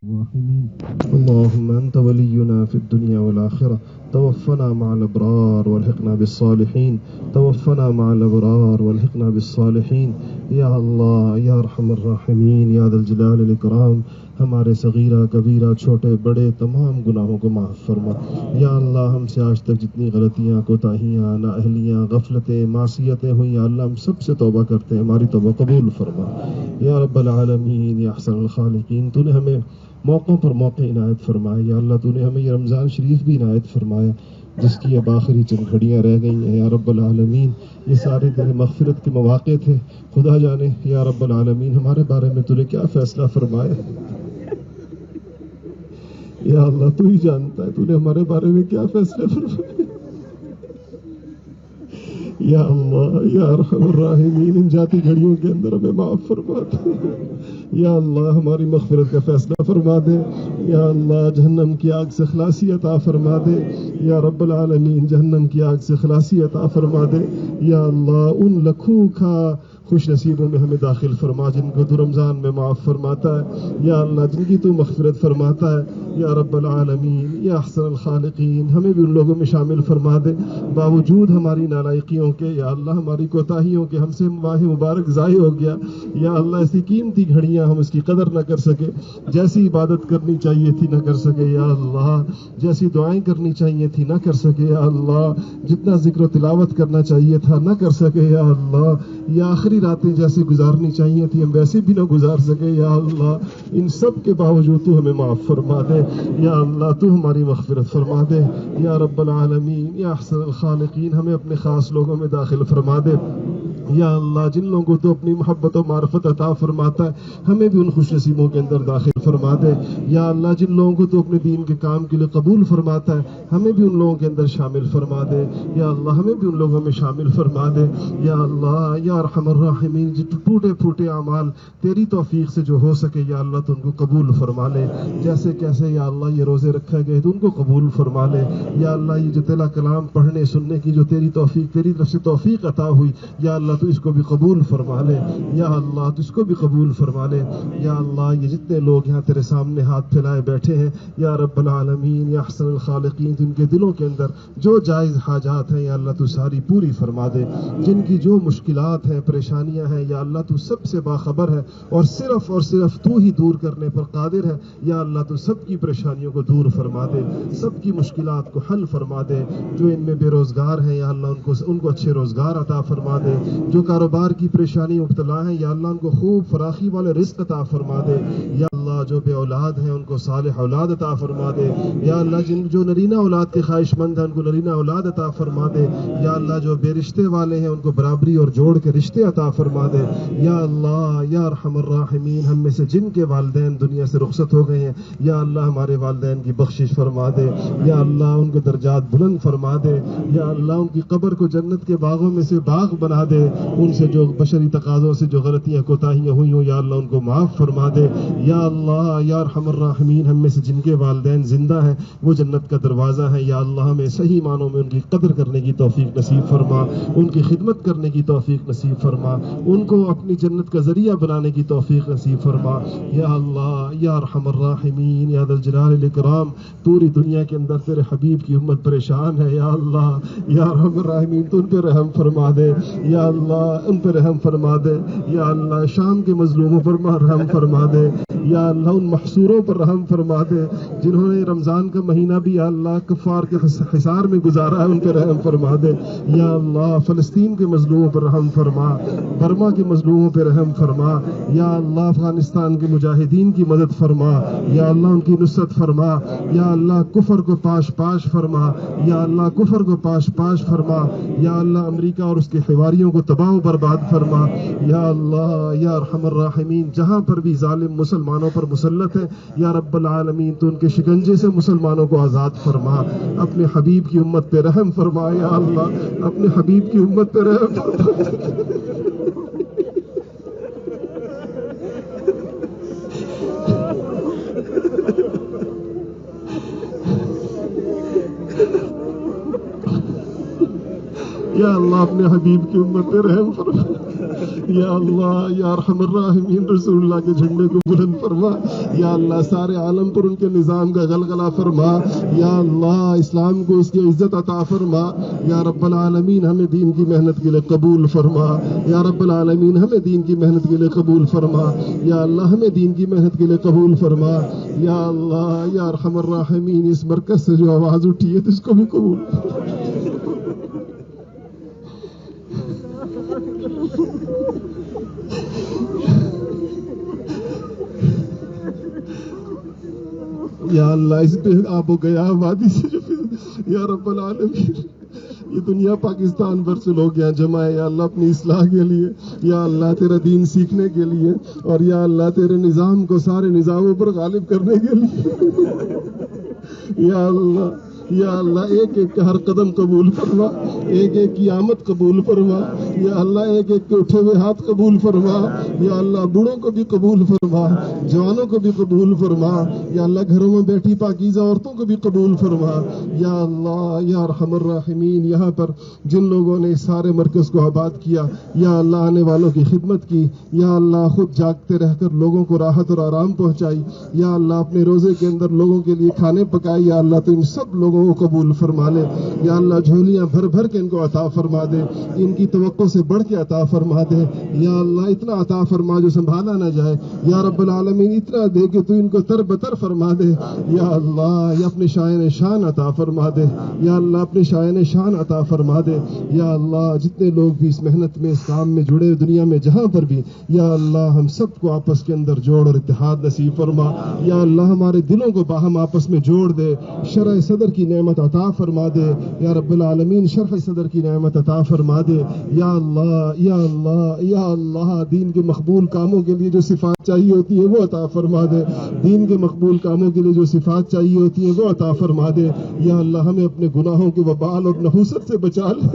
الراحمين اللهم أنت ولينا في الدنيا والآخرة توفنا مع الأبرار والحقنا بالصالحين توفنا مع الأبرار والحقنا بالصالحين یا اللہ یا ارحم الراحمین یا ذا الجلال الإکرام ہمارے صغیرہ کبیرہ چھوٹے بڑے تمام گناہوں کو معاف فرما یا اللہ ہم سے آج تک جتنی غلطیاں کوتاہیاں نااہلیاں غفلتیں معصیتیں ہوئیں یا اللہ ہم سب سے توبہ کرتے ہیں ہماری توبہ قبول فرما یا رب العالمین یا احسن الخالقین تو نے ہمیں موقعوں پر موقع عنایت فرمایا یا اللہ تو نے ہمیں یہ رمضان شریف بھی عنایت فرمایا جس کی اب آخری چند گھڑیاں رہ گئی ہیں یا رب العالمین یہ سارے تیرے مغفرت کے مواقع تھے خدا جانے یا رب العالمین ہمارے بارے میں تو نے کیا فیصلہ فرمایا یا اللہ تو ہی جانتا ہے تو نے ہمارے بارے میں کیا فیصلہ فرمایا یا اللہ یا ارحم الراحمین ان جاتی گھڑیوں کے اندر ہمیں معاف فرما دے یا اللہ ہماری مغفرت کا فیصلہ فرما دے یا اللہ جہنم کی آگ سے خلاصی عطا فرما دے یا رب العالمین جہنم کی آگ سے خلاصی عطا فرما دے یا اللہ ان لکھوں کا خوش نصیبوں میں ہمیں داخل فرما جن کو تو رمضان میں معاف فرماتا ہے یا اللہ جن کی تو مغفرت فرماتا ہے یا رب العالمین یا احسن الخالقین ہمیں بھی ان لوگوں میں شامل فرما دے باوجود ہماری نالائقیوں کے یا اللہ ہماری کوتاہیوں کے ہم سے ماہ مبارک ضائع ہو گیا یا اللہ ایسی قیمتی گھڑیاں ہم اس کی قدر نہ کر سکے جیسی عبادت کرنی چاہیے تھی نہ کر سکے یا اللہ جیسی دعائیں کرنی چاہیے تھی نہ کر سکے یا اللہ جتنا ذکر و تلاوت کرنا چاہیے تھا نہ کر سکے یا اللہ یا آخری راتیں جیسے گزارنی چاہیے تھی ہم ویسے بھی نہ گزار سکے یا اللہ ان سب کے باوجود تو ہمیں معاف فرما دے یا اللہ تو ہماری مغفرت فرما دے یا رب العالمین یا احسن الخالقین ہمیں اپنے خاص لوگوں میں داخل فرما دے یا اللہ جن لوگوں کو تو اپنی محبت و معرفت عطا فرماتا ہے ہمیں بھی ان خوش نصیبوں کے اندر داخل فرما دے یا اللہ جن لوگوں کو تو اپنے دین کے کام کے لیے قبول فرماتا ہے ہمیں بھی ان لوگوں کے اندر شامل فرما دے یا اللہ ہمیں بھی ان لوگوں میں شامل فرما دے یا اللہ یا ارحم الراحمین جو ٹوٹے پھوٹے اعمال تیری توفیق سے جو ہو سکے یا اللہ تو ان کو قبول فرما لے جیسے کیسے یا اللہ یہ روزے رکھے گئے تو ان کو قبول فرما لے یا اللہ یہ جو تیرا کلام پڑھنے سننے کی جو تیری توفیق تیری طرف سے توفیق عطا ہوئی یا اللہ تو اس کو بھی قبول فرما لے یا اللہ تو اس کو بھی قبول فرما لے یا اللہ یہ جتنے لوگ یہاں تیرے سامنے ہاتھ پھیلائے بیٹھے ہیں یا رب العالمین یا احسن الخالقین جن کے دلوں کے اندر جو جائز حاجات ہیں یا اللہ تو ساری پوری فرما دے جن کی جو مشکلات ہیں پریشانیاں ہیں یا اللہ تو سب سے باخبر ہے اور صرف تو ہی دور کرنے پر قادر ہے یا اللہ تو سب کی پریشانیوں کو دور فرما دے سب کی مشکلات کو حل فرما دے جو ان میں بے روزگار ہیں یا اللہ ان کو اچھے روزگار عطا فرما دے جو کاروبار کی پریشانی مبتلا ہیں یا اللہ ان کو خوب فراخی والے رزق عطا فرما دے یا اللہ جو بے اولاد ہیں ان کو صالح اولاد عطا فرما دے یا اللہ جو نرینہ اولاد کے خواہش مند ہیں ان کو نرینہ اولاد عطا فرما دے یا اللہ جو بے رشتے والے ہیں ان کو برابری اور جوڑ کے رشتے عطا فرما دے یا اللہ یا ارحم الراحمین ہم میں سے جن کے والدین دنیا سے رخصت ہو گئے ہیں یا اللہ ہمارے والدین کی بخشش فرما دے یا اللہ ان کے درجات بلند فرما دے یا اللہ ان کی قبر کو جنت کے باغوں میں سے باغ بنا دے ان سے جو بشری تقاضوں سے جو غلطیاں کوتاہیاں ہوئی ہوں یا اللہ ان کو معاف فرما دے یا اللہ یا ارحم الراحمین ہم میں سے جن کے والدین زندہ ہیں وہ جنت کا دروازہ ہے یا اللہ ہمیں صحیح معنوں میں ان کی قدر کرنے کی توفیق نصیب فرما ان کی خدمت کرنے کی توفیق نصیب فرما ان کو اپنی جنت کا ذریعہ بنانے کی توفیق نصیب فرما یا اللہ یا ارحم الراحمین یا ذا الجلال الاکرام پوری دنیا کے اندر تیرے حبیب کی امت پریشان ہے یا اللہ یا ارحم الراحمین تو ان پہ رحم فرما دے یا اللہ ان پہ رحم فرما دے یا اللہ شام کے مظلوموں پر رحم فرما دے یا اللہ ان محصوروں پر رحم فرما دے جنہوں نے رمضان کا مہینہ بھی یا اللہ کفار کے حصار میں گزارا ہے ان پہ رحم فرما دے یا اللہ فلسطین کے مظلوموں پر رحم فرما برما کے مظلوموں پہ رحم فرما یا اللہ افغانستان کے مجاہدین کی مدد فرما یا اللہ ان کی نصرت فرما یا اللہ کفر کو پاش پاش فرما یا اللہ کفر کو پاش پاش فرما یا اللہ امریکہ اور اس کے حواریوں کو تباہ و برباد فرما یا اللہ یا ارحم الراحمین جہاں پر بھی ظالم مسلمانوں پر مسلط ہے یا رب العالمین تو ان کے شکنجے سے مسلمانوں کو آزاد فرما اپنے حبیب کی امت پہ رحم فرما یا اللہ اپنے حبیب کی امت پہ رحم فرما یا اللہ اپنے حبیب کی امت پہ رحم فرما یا اللہ یا ارحم الراحمین رسول اللہ کے جھنڈے کو بلند فرما. یا اللہ سارے عالم پر ان کے نظام کا غلغلہ فرما. یا اللہ اسلام کو اس کی عزت عطا فرما. یا رب العالمین ہمیں دین کی محنت کے لیے قبول فرما. یا رب العالمین ہمیں دین کی محنت کے لیے قبول فرما. یا اللہ ہمیں دین کی محنت کے لیے قبول فرما. یا اللہ یا ارحم الراحمین اس مرکز سے جو آواز اٹھی ہے اس کو بھی قبول. یا اللہ اس پہ آب و گیا وادی سے جو یا رب العالمین یہ دنیا پاکستان بھر سے لوگ یہاں جمع ہے یا اللہ اپنی اصلاح کے لیے. یا اللہ تیرا دین سیکھنے کے لیے اور یا اللہ تیرے نظام کو سارے نظاموں پر غالب کرنے کے لیے. یا اللہ ایک ایک کا ہر قدم قبول فرما. ایک ایک کی آمد قبول فرما. یا اللہ ایک ایک کے اٹھے ہوئے ہاتھ قبول فرما. یا اللہ بوڑھوں کو بھی قبول فرما. جوانوں کو بھی قبول فرما. یا اللہ گھروں میں بیٹھی پاکیزہ عورتوں کو بھی قبول فرما. یا اللہ یا ارحم الراحمین یہاں پر جن لوگوں نے اس سارے مرکز کو آباد کیا یا اللہ آنے والوں کی خدمت کی. یا اللہ خود جاگتے رہ کر لوگوں کو راحت اور آرام پہنچائی. یا اللہ اپنے روزے کے اندر لوگوں کے لیے کھانے پکائے. یا اللہ تو ان سب لوگوں کو قبول فرما لے. یا اللہ جھولیاں بھر بھر کے ان کو عطا فرما دے. ان کی توقع سے بڑھ کے عطا فرما دے. یا اللہ اتنا عطا فرما جو سنبھالا نہ جائے. یا رب العالمین اتنا دے کہ تو ان کو تر بتر فرما دے. یا اللہ یا اپنے شائن شان عطا فرما دے. یا اللہ اپنے شائن شان عطا فرما دے. یا اللہ جتنے لوگ بھی اس محنت میں اس کام میں جڑے دنیا میں جہاں پر بھی یا اللہ ہم سب کو آپس کے اندر جوڑ اور اتحاد نصیب فرما. یا اللہ ہمارے دلوں کو باہم آپس میں جوڑ دے. شرح صدر کی نعمت عطا فرما دے. یا رب العالمین شرح صدر کی نعمت عطا فرما دے. یا اللہ یا اللہ یا اللہ دین کے مقبول کاموں کے لیے جو صفات چاہیے ہوتی ہے وہ عطا فرما دے. دین کے مقبول کاموں کے لیے جو صفات چاہیے ہوتی ہیں وہ عطا فرما دے. یا اللہ ہمیں اپنے گناہوں کے وبال اور نحوست سے بچا لے.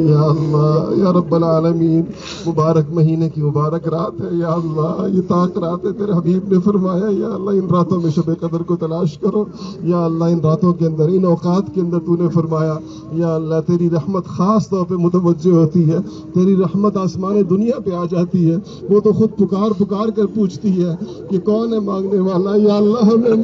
یا اللہ یا رب العالمین مبارک مہینے کی مبارک رات ہے. یا اللہ یہ طاق رات ہے تیرے حبیب نے فرمایا. یا اللہ ان راتوں میں شب قدر کو تلاش کرو. یا اللہ ان راتوں کے اندر ان اوقات کے اندر تو نے فرمایا یا اللہ تیری رحمت خاص طور پہ متوجہ ہوتی ہے. تیری رحمت آسمان دنیا پہ آ جاتی ہے. وہ تو خود پکار پکار کر پوچھتی ہے کہ کون ہے مانگنے والا. یا اللہ ہمیں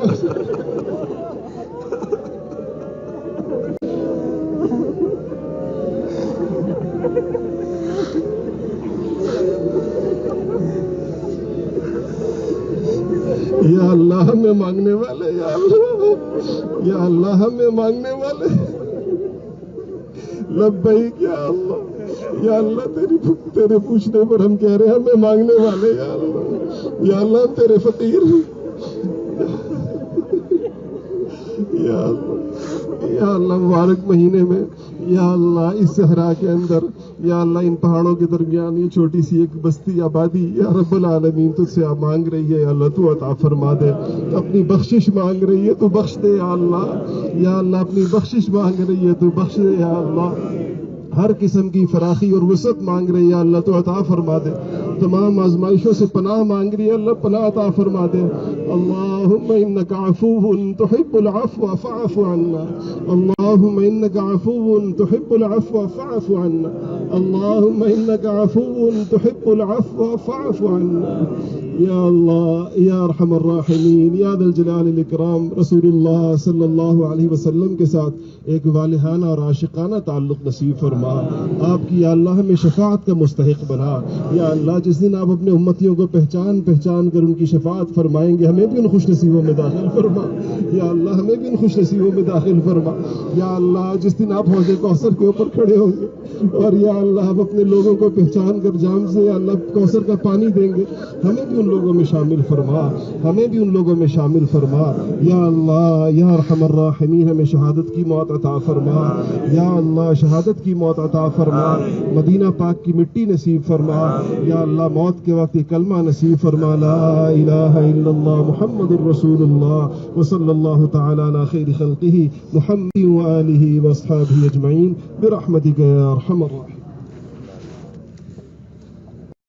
یا اللہ ہمیں مانگنے والے. یا اللہ ہمیں مانگنے والے. لبیک یا اللہ. یا اللہ تیرے پوچھنے پر ہم کہہ رہے ہیں ہمیں مانگنے والے. یا اللہ یا اللہ ہم تیرے فقیر. یا اللہ مبارک مہینے میں یا اللہ اس صحرا کے اندر یا اللہ ان پہاڑوں کے درمیان یہ چھوٹی سی ایک بستی آبادی یا رب العالمین تجھ سے آپ مانگ رہی ہے. یا اللہ تو عطا فرما دے. اپنی بخشش مانگ رہی ہے تو بخش دے. یا اللہ یا اللہ اپنی بخشش مانگ رہی ہے تو بخش دے. یا اللہ ہر قسم کی فراخی اور وسعت مانگ رہی ہے. یا اللہ تو عطا فرما دے. تمام آزمائشوں سے پناہ مانگ رہی ہے. اللہ پناہ عطا فرما دے. اللہم انک عفو تحب العفو فاعف عنا. اللہم انک عفو تحب العفو فاعف عنا. اللہم انک عفو تحب العفو فاعف عنا. یا اللہ یا ارحم الراحمین یا ذا الجلال والاکرام رسول اللہ صلی اللہ علیہ وسلم کے ساتھ ایک والہانہ اور عاشقانہ تعلق نصیب فرما. آپ کی یا اللہ ہمیں شفاعت کا مستحق بنا. یا اللہ جس دن آپ اپنے امتیوں کو پہچان پہچان کر ان کی شفاعت فرمائیں گے ہمیں بھی ان خوش نصیبوں میں داخل فرما. یا اللہ ہمیں بھی ان خوش نصیبوں میں داخل فرما. یا اللہ جس دن آپ حوض کوثر کے اوپر کھڑے ہوں گے اور یا اللہ آپ اپنے لوگوں کو پہچان کر جام سے یا اللہ کوثر کا پانی دیں گے ہمیں بھی ان لوگوں میں شامل فرما، ہمیں بھی ان لوگوں میں شامل فرما یا اللہ یا ارحم الراحمین، ہمیں شہادت کی موت عطا فرما یا اللہ، شہادت کی موت عطا فرما، مدینہ پاک کی مٹی نصیب فرما یا اللہ، موت کے وقت کلمہ نصیب فرما، لا الہ الا اللہ محمد الرسول اللہ وصلی اللہ تعالی علی خیر خلقہ محمد وآلہ واصحابہ اجمعین برحمتک یا ارحم الراحمین۔